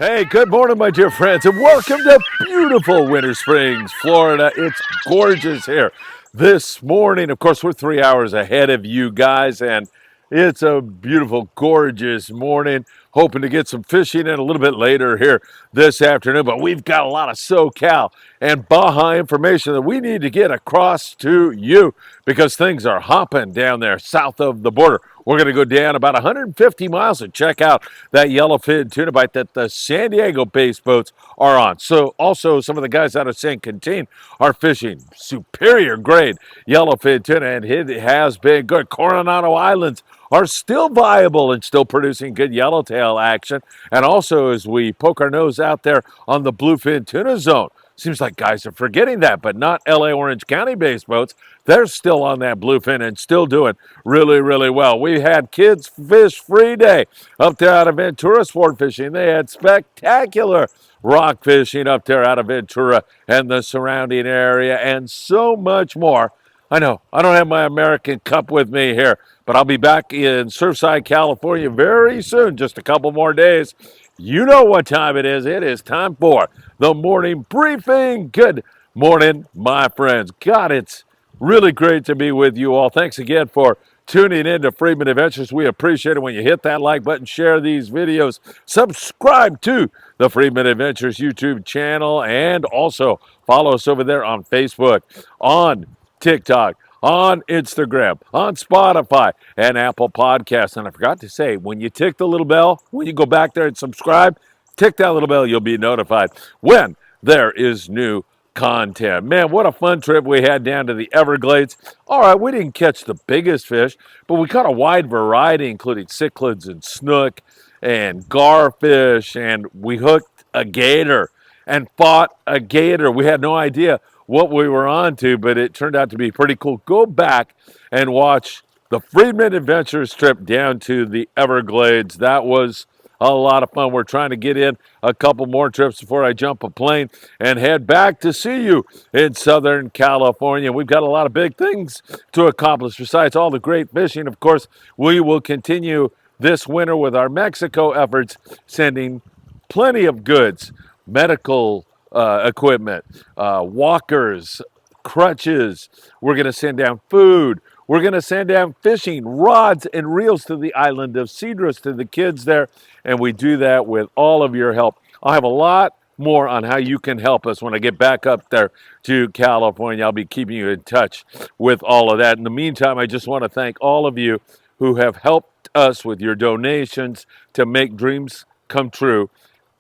Hey, good morning, my dear friends, and welcome to beautiful Winter Springs, Florida. It's gorgeous here this morning. Of course, we're 3 hours ahead of you guys, and it's a beautiful, gorgeous morning. Hoping to get some fishing in a little bit later here this afternoon, but we've got a lot of SoCal and Baja information that we need to get across to you because things are hopping down there south of the border. We're going to go down about 150 miles and check out that yellowfin tuna bite that the San Diego based boats are on. So also some of the guys out of San Quintin are fishing superior grade yellowfin tuna, and it has been good. Coronado Islands are still viable and still producing good yellowtail action. And also as we poke our nose out there on the bluefin tuna zone, seems like guys are forgetting that, but not LA Orange County based boats. They're still on that bluefin and still doing really, really well. We had kids fish free day up there out of Ventura sport fishing. They had spectacular rock fishing up there out of Ventura and the surrounding area and so much more. I know I don't have my American Cup with me here, but I'll be back in Surfside, California very soon, just a couple more days. You know what time it is. It is time for the morning briefing. Good morning, my friends. God, it's really great to be with you all. Thanks again for tuning in to Freedman Adventures. We appreciate it when you hit that like button, share these videos, subscribe to the Freedman Adventures YouTube channel, and also follow us over there on Facebook, on TikTok, on Instagram, on Spotify, and Apple Podcasts. And I forgot to say, when you tick the little bell, when you go back there and subscribe, tick that little bell, you'll be notified when there is new content. Man, what a fun trip we had down to the Everglades. All right, we didn't catch the biggest fish, but we caught a wide variety, including cichlids and snook and garfish, and we hooked a gator and fought a gator. We had no idea what we were on to, but it turned out to be pretty cool. Go back and watch the Freedman Adventures trip down to the Everglades. That was a lot of fun. We're trying to get in a couple more trips before I jump a plane and head back to see you in Southern California. We've got a lot of big things to accomplish besides all the great fishing. Of course, we will continue this winter with our Mexico efforts, sending plenty of goods, medical equipment, walkers, crutches. We're going to send down food. We're going to send down fishing rods and reels to the island of Cedros to the kids there, and we do that with all of your help. I'll have a lot more on how you can help us when I get back up there to California. I'll be keeping you in touch with all of that. In the meantime, I just want to thank all of you who have helped us with your donations to make dreams come true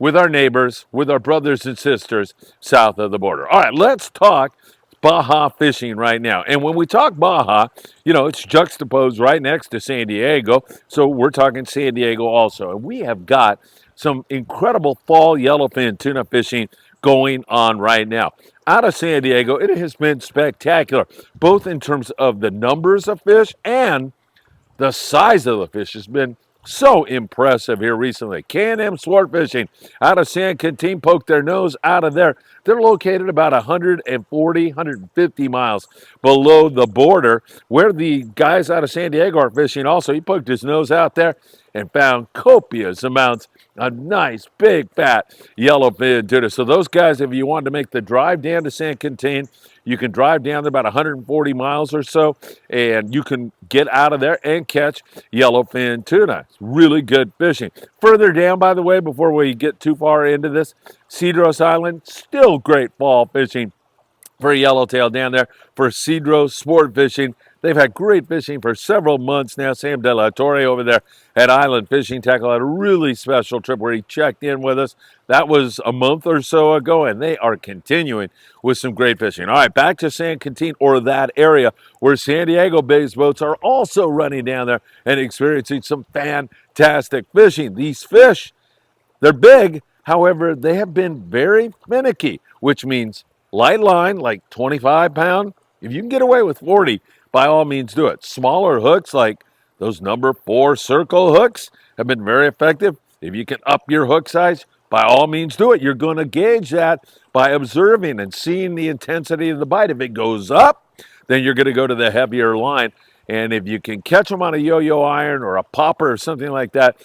with our neighbors, with our brothers and sisters south of the border. All right, let's talk Baja fishing right now. And when we talk Baja, you know, it's juxtaposed right next to San Diego. So we're talking San Diego also. And we have got some incredible fall yellowfin tuna fishing going on right now. Out of San Diego, it has been spectacular, both in terms of the numbers of fish and the size of the fish has been so impressive here recently. K&M Sport Fishing out of San Quintin poked their nose out of there. They're located about 140, 150 miles below the border where the guys out of San Diego are fishing also. He poked his nose out there and found copious amounts of nice, big, fat yellowfin tuna. So those guys, if you wanted to make the drive down to San Quintin, you can drive down there about 140 miles or so, and you can get out of there and catch yellowfin tuna. It's really good fishing. Further down, by the way, before we get too far into this, Cedros Island, still great fall fishing for yellowtail down there for Cedros Sport Fishing. They've had great fishing for several months now. Sam De La Torre over there at Island Fishing Tackle had a really special trip where he checked in with us. That was a month or so ago, and they are continuing with some great fishing. All right, back to San Quintin, or that area where San Diego-based boats are also running down there and experiencing some fantastic fishing. These fish, they're big. However, they have been very finicky, which means light line, like 25 pound. If you can get away with 40, by all means do it. Smaller hooks like those number 4 circle hooks have been very effective. If you can up your hook size, by all means do it. You're going to gauge that by observing and seeing the intensity of the bite. If it goes up, then you're going to go to the heavier line. And if you can catch them on a yo-yo iron or a popper or something like that,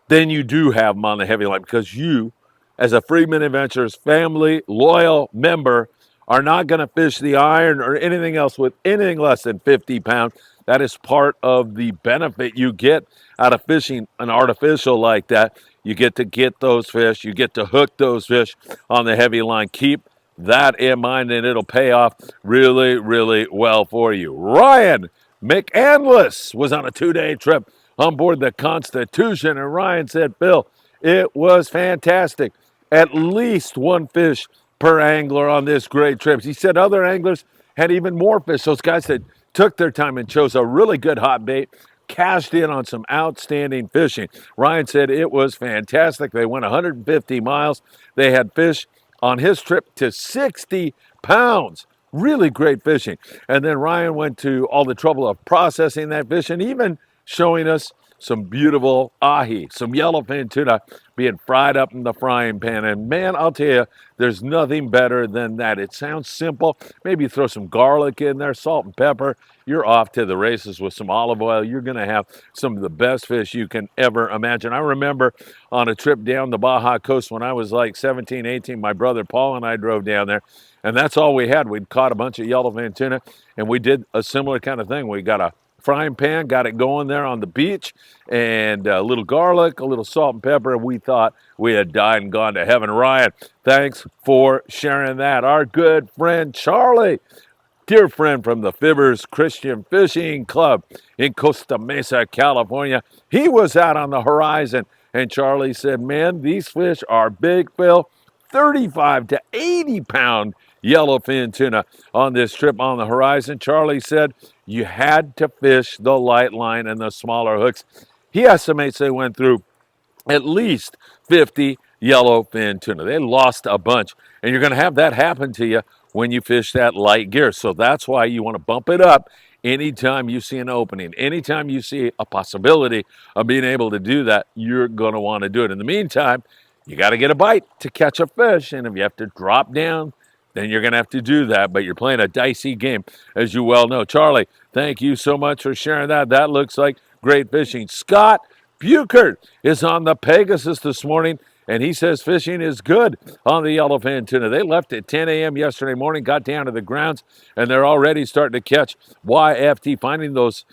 then you do have them on the heavy line because you as a Freedman Adventures family loyal member, are not going to fish the iron or anything else with anything less than 50 pounds. That is part of the benefit you get out of fishing an artificial like that. You get those fish, you get to hook those fish on the heavy line. Keep that in mind, and it'll pay off really, really well for you. Ryan McAnlis was on a 2-day trip on board the Constitution, and Ryan said, Phil, it was fantastic. At least one fish per angler on this great trip. He said other anglers had even more fish. Those guys that took their time and chose a really good hot bait, cashed in on some outstanding fishing. Ryan said it was fantastic. They went 150 miles. They had fish on his trip to 60 pounds. Really great fishing. And then Ryan went to all the trouble of processing that fish and even showing us some beautiful ahi, some yellowfin tuna being fried up in the frying pan. And man, I'll tell you, there's nothing better than that. It sounds simple. Maybe throw some garlic in there, salt and pepper. You're off to the races with some olive oil. You're going to have some of the best fish you can ever imagine. I remember on a trip down the Baja coast when I was like 17, 18, my brother Paul and I drove down there, and that's all we had. We'd caught a bunch of yellowfin tuna, and we did a similar kind of thing. We got a frying pan, got it going there on the beach, and a little garlic, a little salt and pepper, and we thought we had died and gone to heaven. Ryan, thanks for sharing that. Our good friend Charlie, dear friend from the Fibbers Christian Fishing Club in Costa Mesa, California, he was out on the horizon, and Charlie said, man, these fish are big, Phil. 35 to 80 pound yellowfin tuna on this trip on the horizon. Charlie said you had to fish the light line and the smaller hooks. He estimates they went through at least 50 yellowfin tuna. They lost a bunch, and you're going to have that happen to you when you fish that light gear. So that's why you want to bump it up anytime you see an opening. Anytime you see a possibility of being able to do that, you're going to want to do it. In the meantime, you got to get a bite to catch a fish, and if you have to drop down, then you're going to have to do that. But you're playing a dicey game, as you well know. Charlie, thank you so much for sharing that. That looks like great fishing. Scott Buchert is on the Pegasus this morning, and he says fishing is good on the yellowfin tuna. They left at 10 a.m. yesterday morning, got down to the grounds, and they're already starting to catch YFT. Finding those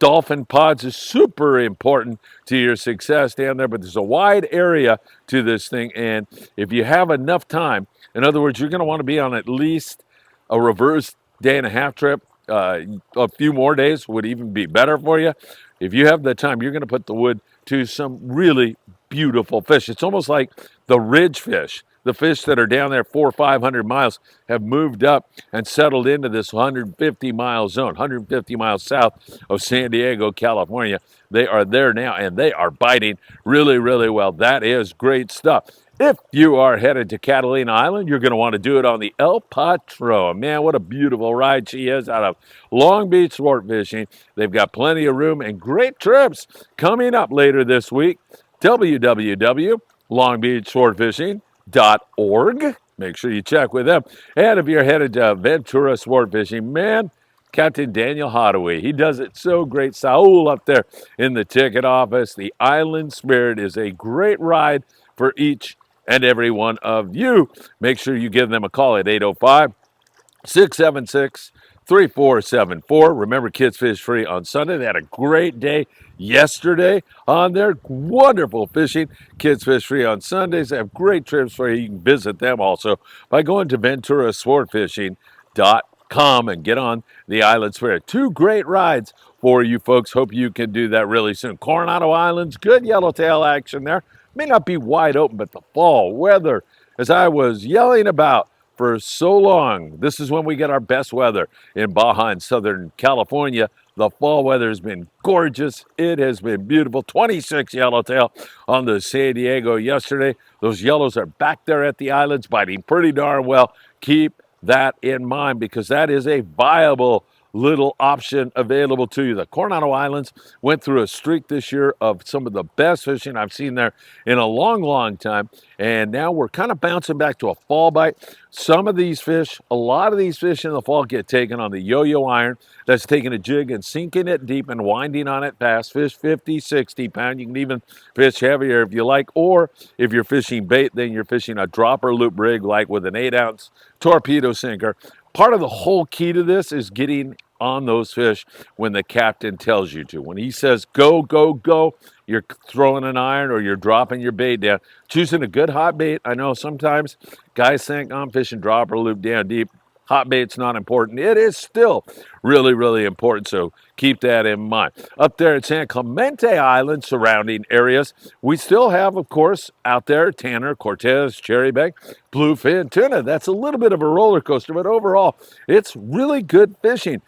dolphin pods is super important to your success down there, but there's a wide area to this thing, and if you have enough time, in other words, you're going to want to be on at least a reverse day and a half trip. A few more days would even be better for you. If you have the time, you're going to put the wood to some really beautiful fish. It's almost like the ridge fish. The fish that are down there 400 or 500 miles have moved up and settled into this 150-mile zone, 150 miles south of San Diego, California. They are there now, and they are biting really, really well. That is great stuff. If you are headed to Catalina Island, you're going to want to do it on the El Patron. Man, what a beautiful ride she is out of Long Beach Sport Fishing. They've got plenty of room and great trips coming up later this week. www.longbeachsportfishing.org. Make sure you check with them. And if you're headed to Ventura Sport Fishing, man, Captain Daniel Hadaway, he does it so great. Saul up there in the ticket office. The Island Spirit is a great ride for each and every one of you. Make sure you give them a call at 805-676-3474. Remember, Kids Fish Free on Sunday. They had a great day yesterday on their wonderful fishing. Kids Fish Free on Sundays. They have great trips for you. You can visit them also by going to VenturaSportFishing.com and get on the Island Spirit. Two great rides for you folks. Hope you can do that really soon. Coronado Islands, good yellowtail action there. May not be wide open, but the fall weather, as I was yelling about for so long, this is when we get our best weather in Baja and Southern California. The fall weather has been gorgeous. It has been beautiful. 26 yellowtail on the San Diego yesterday. Those yellows are back there at the islands biting pretty darn well. Keep that in mind because that is a viable little option available to you. The Coronado Islands went through a streak this year of some of the best fishing I've seen there in a long, long time. And now we're kind of bouncing back to a fall bite. Some of these fish, a lot of these fish in the fall get taken on the yo-yo iron. That's taking a jig and sinking it deep and winding on it fast. Fish 50, 60 pound. You can even fish heavier if you like. Or if you're fishing bait, then you're fishing a dropper loop rig like with an 8-ounce torpedo sinker. Part of the whole key to this is getting on those fish when the captain tells you to. When he says go, go, go, you're throwing an iron or you're dropping your bait down. Choosing a good hot bait. I know sometimes guys think I'm fishing dropper loop down deep. Hot bait's not important. It is still really, really important, so keep that in mind. Up there at San Clemente Island, surrounding areas, we still have, of course, out there, Tanner, Cortez, Cherrybank, bluefin, tuna. That's a little bit of a roller coaster, but overall, it's really good fishing.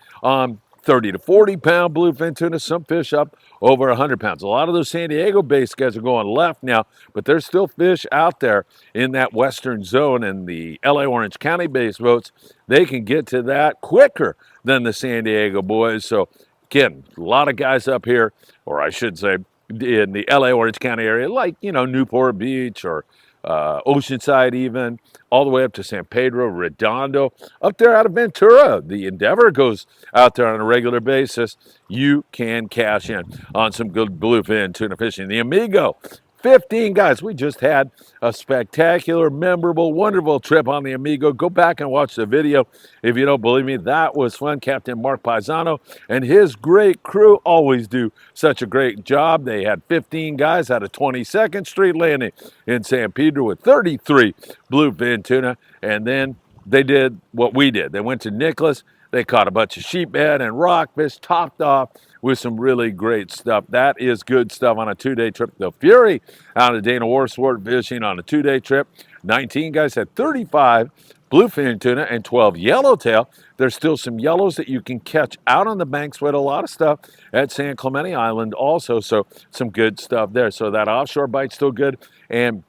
30 to 40 pound bluefin tuna, some fish up over 100 pounds. A lot of those San Diego based guys are going left now, but there's still fish out there in that western zone, and the LA Orange County based boats, they can get to that quicker than the San Diego boys. So again, a lot of guys up here, or I should say in the LA Orange County area, like, Newport Beach or Oceanside even, all the way up to San Pedro, Redondo, up there out of Ventura. The Endeavor goes out there on a regular basis. You can cash in on some good bluefin tuna fishing. The Amigo, 15 guys. We just had a spectacular, memorable, wonderful trip on the Amigo. Go back and watch the video if you don't believe me. That was fun. Captain Mark Paisano and his great crew always do such a great job. They had 15 guys out of 22nd Street Landing in San Pedro with 33 bluefin tuna. And then they did what we did. They went to Nicholas. They caught a bunch of sheephead and rockfish, topped off with some really great stuff. That is good stuff on a 2-day trip. The Fury out of Dana Wharf sport fishing on a 2-day trip. 19 guys had 35 bluefin tuna and 12 yellowtail. There's still some yellows that you can catch out on the banks with a lot of stuff at San Clemente Island also. So some good stuff there. So that offshore bite's still good. And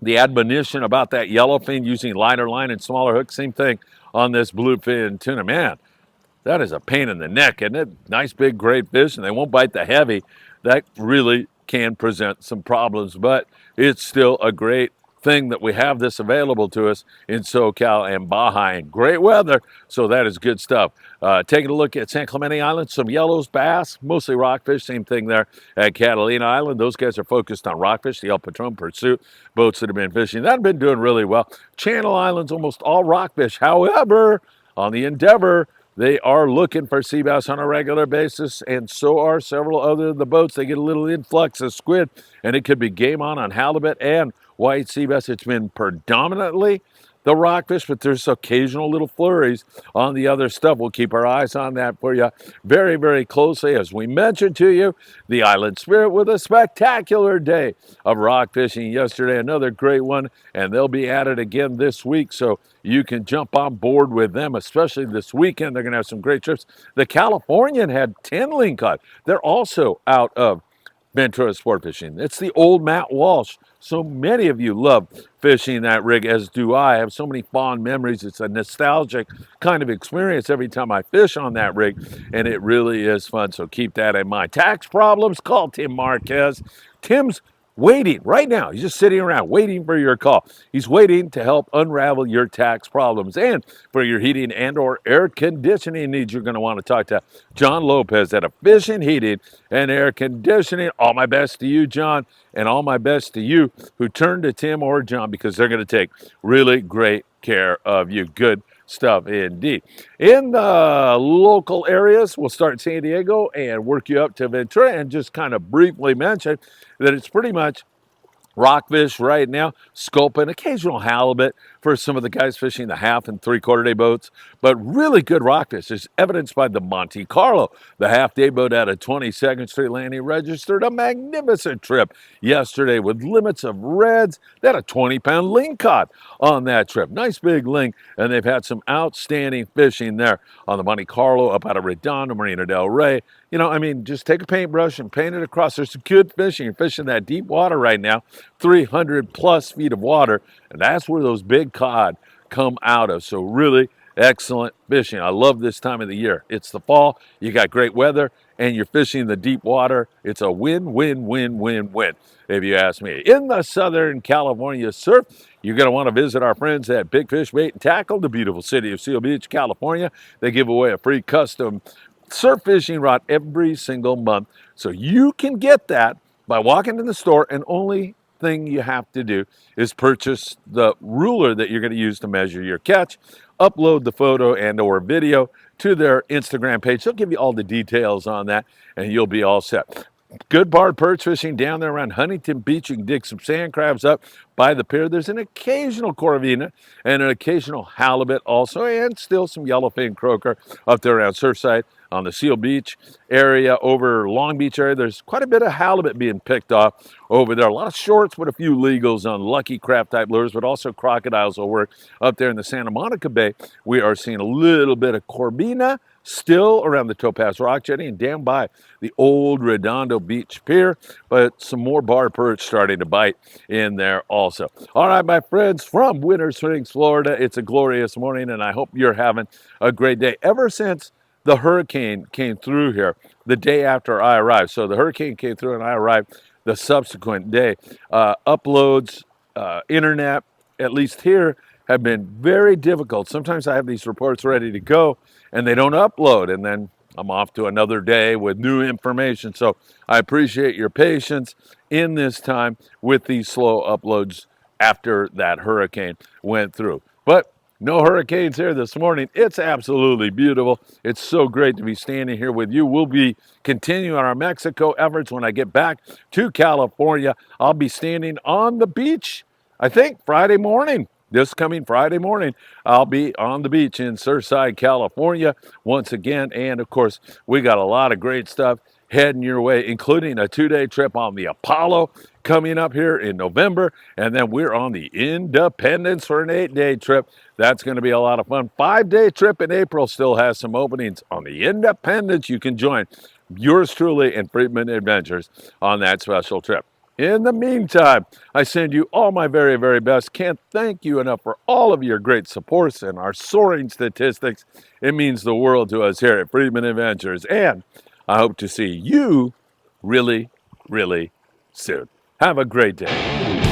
the admonition about that yellowfin using lighter line and smaller hooks, same thing on this bluefin tuna. Man, that is a pain in the neck, isn't it? Nice big great fish, and they won't bite the heavy. That really can present some problems, but it's still a great thing that we have this available to us in SoCal and Baja in great weather, so that is good stuff. Taking a look at San Clemente Island, some yellows, bass, mostly rockfish, same thing there at Catalina Island. Those guys are focused on rockfish, the El Patron Pursuit boats that have been fishing. That have been doing really well. Channel Islands, almost all rockfish. However, on the Endeavor, they are looking for sea bass on a regular basis, and so are several other of the boats. They get a little influx of squid, and it could be game on halibut and white sea bass. It's been predominantly the rockfish, but there's occasional little flurries on the other stuff. We'll keep our eyes on that for you very, very closely. As we mentioned to you, the Island Spirit with a spectacular day of rock fishing yesterday. Another great one, and they'll be at it again this week, so you can jump on board with them, especially this weekend. They're going to have some great trips. The Californian had 10 ling cod. They're also out of Ventura Sport Fishing. It's the old Matt Walsh. So many of you love fishing that rig, as do I. I have so many fond memories. It's a nostalgic kind of experience every time I fish on that rig, and it really is fun. So keep that in mind. Tax problems? Call Tim Marquez. Tim's waiting right now. He's just sitting around waiting for your call. He's waiting to help unravel your tax problems. And for your heating and or air conditioning needs, you're going to want to talk to John Lopez at Efficient Heating and Air Conditioning. All my best to you, John, and all my best to you who turn to Tim or John, because they're going to take really great care of you. Good stuff indeed. In the local areas, we'll start in San Diego and work you up to Ventura, and just kind of briefly mention that it's pretty much rockfish right now, sculpin, occasional halibut for some of the guys fishing the 1/2 and 3/4 day boats, but really good rockfish is evidenced by the Monte Carlo. The 1/2 day boat out of 22nd Street Landing registered a magnificent trip yesterday with limits of reds. They had a 20-pound ling cod on that trip. Nice big ling, and they've had some outstanding fishing there on the Monte Carlo up out of Redondo, Marina del Rey. Just take a paintbrush and paint it across. There's good fishing. You're fishing that deep water right now, 300 plus feet of water, and that's where those big cod come out of. So really excellent fishing. I love this time of the year. It's the fall, you got great weather, and you're fishing the deep water. It's a win, win, win, win, win, if you ask me. In the Southern California surf, you're going to want to visit our friends at Big Fish Bait and Tackle, the beautiful city of Seal Beach, California. They give away a free custom surf fishing rod every single month. So you can get that by walking in the store, and only thing you have to do is purchase the ruler that you're going to use to measure your catch, upload the photo and or video to their Instagram page. They'll give you all the details on that, and you'll be all set. Good barred perch fishing down there around Huntington Beach. You can dig some sand crabs up by the pier. There's an occasional corvina and an occasional halibut also, and still some yellowfin croaker up there around Surfside on the Seal Beach area. Over Long Beach area, there's quite a bit of halibut being picked off over there. A lot of shorts with a few legals on lucky craft type lures, but also crocodiles will work. Up there in the Santa Monica Bay, we are seeing a little bit of corvina still around the Topaz Rock Jetty and down by the old Redondo Beach Pier, but some more bar perch starting to bite in there also. All right, my friends, from Winter Springs, Florida, it's a glorious morning, and I hope you're having a great day. Ever since the hurricane came through here the day after I arrived, so the hurricane came through and I arrived the subsequent day, uploads, internet, at least here, have been very difficult. Sometimes I have these reports ready to go and they don't upload, and then I'm off to another day with new information. So I appreciate your patience in this time with these slow uploads after that hurricane went through. But no hurricanes here this morning. It's absolutely beautiful. It's so great to be standing here with you. We'll be continuing our Mexico efforts when I get back to California. I'll be standing on the beach, I think, Friday morning. This coming Friday morning, I'll be on the beach in Surfside, California once again. And of course, we got a lot of great stuff heading your way, including a 2-day trip on the Apollo coming up here in November. And then we're on the Independence for an 8-day trip. That's going to be a lot of fun. 5-day trip in April still has some openings on the Independence. You can join yours truly and Friedman Adventures on that special trip. In the meantime, I send you all my very, very best. Can't thank you enough for all of your great supports and our soaring statistics. It means the world to us here at Friedman Adventures. And I hope to see you really, really soon. Have a great day.